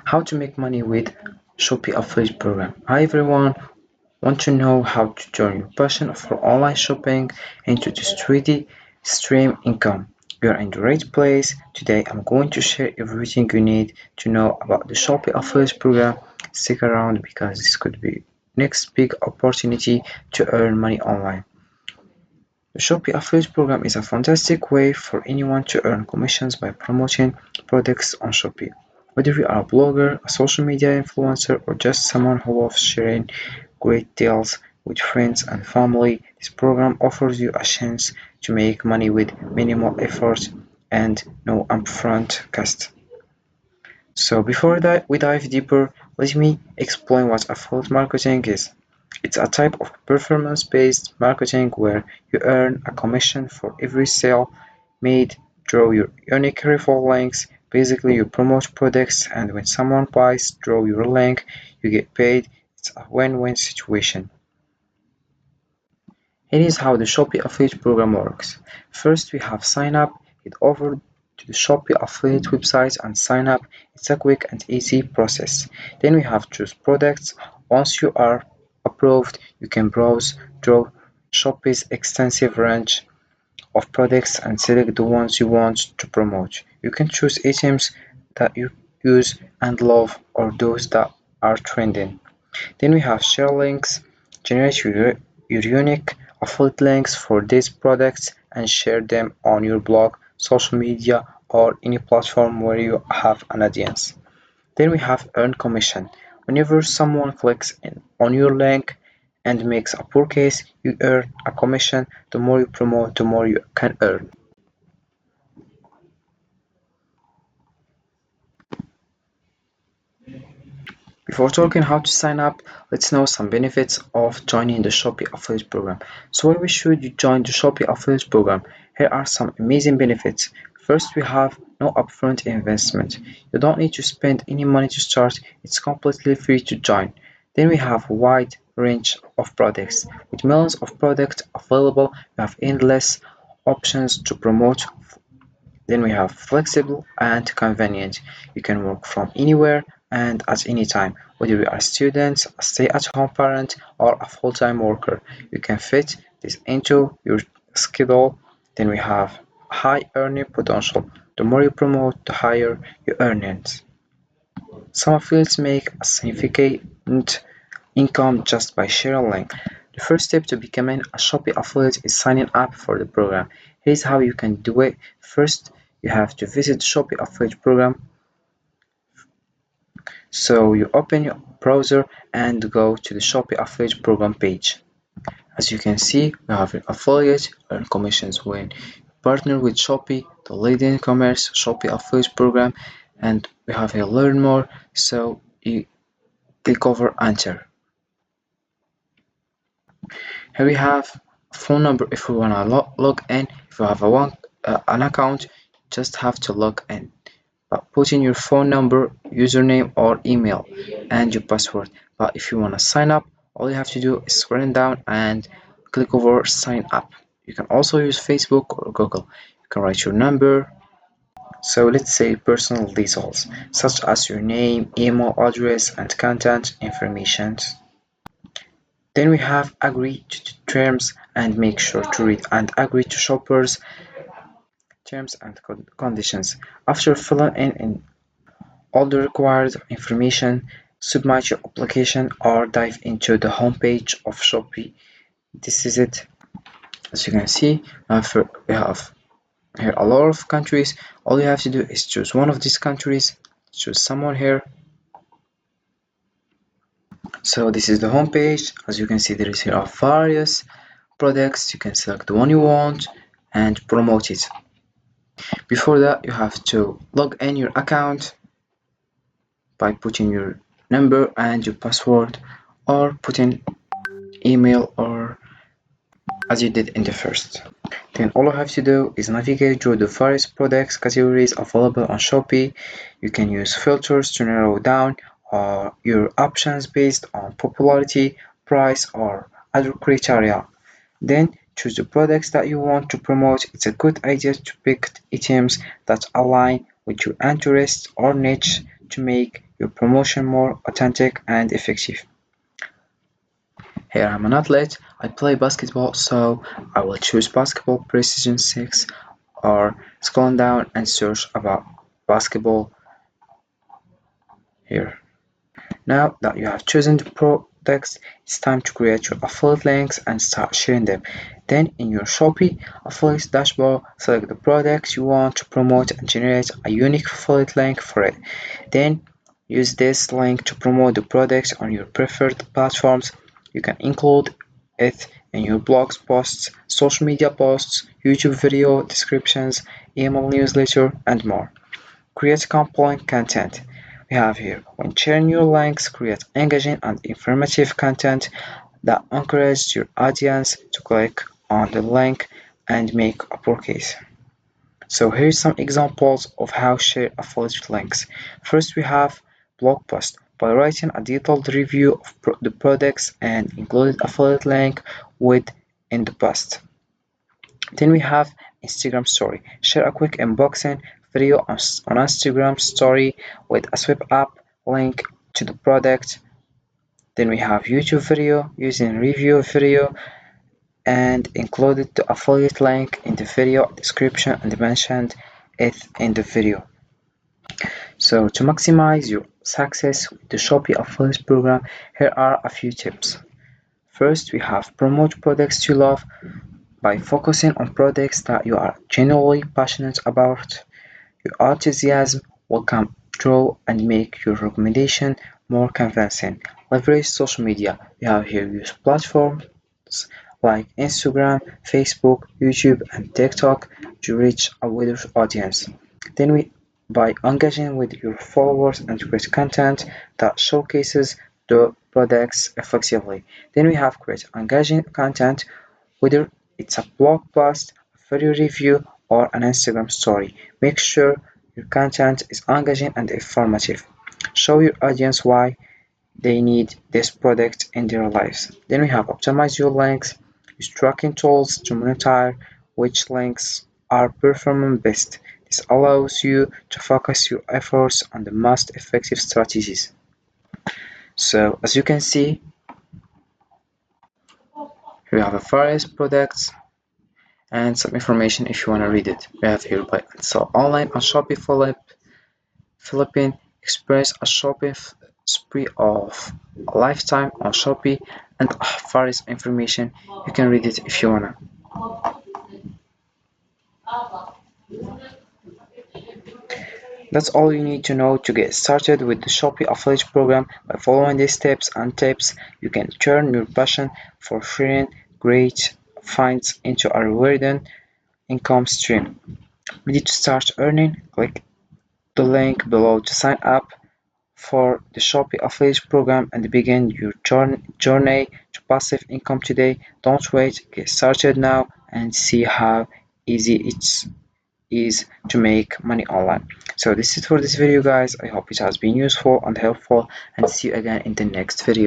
How to make money with Shopee affiliate program. Hi everyone, want to know how to turn your passion for online shopping into this 3D stream income? You're in the right place. Today I'm going to share everything you need to know about the Shopee affiliate program. Stick around because this could be next big opportunity to earn money online. The Shopee affiliate program is a fantastic way for anyone to earn commissions by promoting products on Shopee. Whether you are a blogger, a social media influencer, or just someone who loves sharing great deals with friends and family, this program offers you a chance to make money with minimal effort and no upfront cost. So before that we dive deeper, let me explain what affiliate marketing is. It's a type of performance-based marketing where you earn a commission for every sale made through your unique referral links. Basically, you promote products, and when someone buys through your link, you get paid. It's a win-win situation. Here is how the Shopee affiliate program works. First, we have sign up. Head over to the Shopee affiliate website and sign up. It's a quick and easy process. Then we have choose products. Once you are approved, you can browse through Shopee's extensive range of products and select the ones you want to promote. You can choose items that you use and love or those that are trending. Then we have share links. Generate your unique affiliate links for these products and share them on your blog, social media, or any platform where you have an audience. Then we have earn commission. Whenever someone clicks on your link and makes a purchase, you earn a commission. The more you promote, the more you can earn. Before talking how to sign up, let's know some benefits of joining the Shopee affiliate program. So why should you join the Shopee affiliate program? Here are some amazing benefits. First, we have no upfront investment. You don't need to spend any money to start. It's completely free to join. Then we have a wide range of products. With millions of products available, you have endless options to promote. Then we have flexible and convenient. You can work from anywhere and at any time, whether you are a student, a stay-at-home parent, or a full-time worker. You can fit this into your schedule. Then we have high earning potential. The more you promote, the higher your earnings. Some affiliates make a significant income just by sharing links. The first step to becoming a Shopee affiliate is signing up for the program. Here's how you can do it. First, you have to visit Shopee affiliate program. So you open your browser and go to the Shopee affiliate program page. As you can see, we have an affiliate earn commissions when you partner with Shopee, the leading commerce Shopee affiliate program, and we have a learn more. So you click over enter. Here we have a phone number if we want to log in. If you have an account, just have to log in. But put in your phone number, username or email and your password. But if you want to sign up, all you have to do is scroll down and click over sign up. You can also use Facebook or Google. You can write your number. So let's say personal details such as your name, email address and contact information. Then we have agree to terms and make sure to read and agree to shoppers terms and conditions. After filling in all the required information, submit your application or dive into the homepage of Shopee. This is it. As you can see, we have here a lot of countries. All you have to do is choose one of these countries, choose someone here. So this is the homepage. As you can see, there is here are various products. You can select the one you want and promote it. Before that, you have to log in your account by putting your number and your password or putting email or as you did in the first. Then all you have to do is navigate through the various products categories available on Shopee. You can use filters to narrow down your options based on popularity, price or other criteria. Then choose the products that you want to promote. It's a good idea to pick items that align with your interests or niche to make your promotion more authentic and effective. Here I'm an athlete, I play basketball, so I will choose basketball precision 6 or scrolling down and search about basketball here. Now that you have chosen the products, it's time to create your affiliate links and start sharing them. Then in your Shopee affiliate dashboard, select the products you want to promote and generate a unique affiliate link for it. Then use this link to promote the products on your preferred platforms. You can include it in your blogs posts, social media posts, YouTube video descriptions, email newsletter, and more. Create compelling content. We have here when sharing your links, create engaging and informative content that encourages your audience to click on the link and make a purchase. So here's some examples of how share affiliate links. First we have blog post. By writing a detailed review of the products and included affiliate link within the post. Then we have Instagram story. Share a quick unboxing video on Instagram story with a swipe up link to the product. Then we have YouTube video using review video and included the affiliate link in the video description and mentioned it in the video. So to maximize your success with the Shopee affiliate program, here are a few tips. First, we have promote products you love by focusing on products that you are genuinely passionate about. Your enthusiasm will come through and make your recommendation more convincing. Leverage social media. We have here use platforms like Instagram, Facebook, YouTube, and TikTok to reach a wider audience. Then we by engaging with your followers and create content that showcases the products effectively. Then we have create engaging content, whether it's a blog post, a video review, or an Instagram story. Make sure your content is engaging and informative. Show your audience why they need this product in their lives. Then we have optimize your links, use tracking tools to monitor which links are performing best. This allows you to focus your efforts on the most effective strategies. So as you can see, we have a various products and some information if you want to read it. We have here by so online on Shopee Philippine experience a shopping spree of a lifetime on Shopee and various information. You can read it if you wanna. That's all you need to know to get started with the Shopee affiliate program. By following these steps and tips, you can turn your passion for sharing great finds into a rewarding income stream. Ready to start earning? Click the link below to sign up for the Shopee affiliate program and begin your journey to passive income today. Don't wait, get started now and see how easy it is to make money online. So this is for this video guys. I hope it has been useful and helpful and see you again in the next video.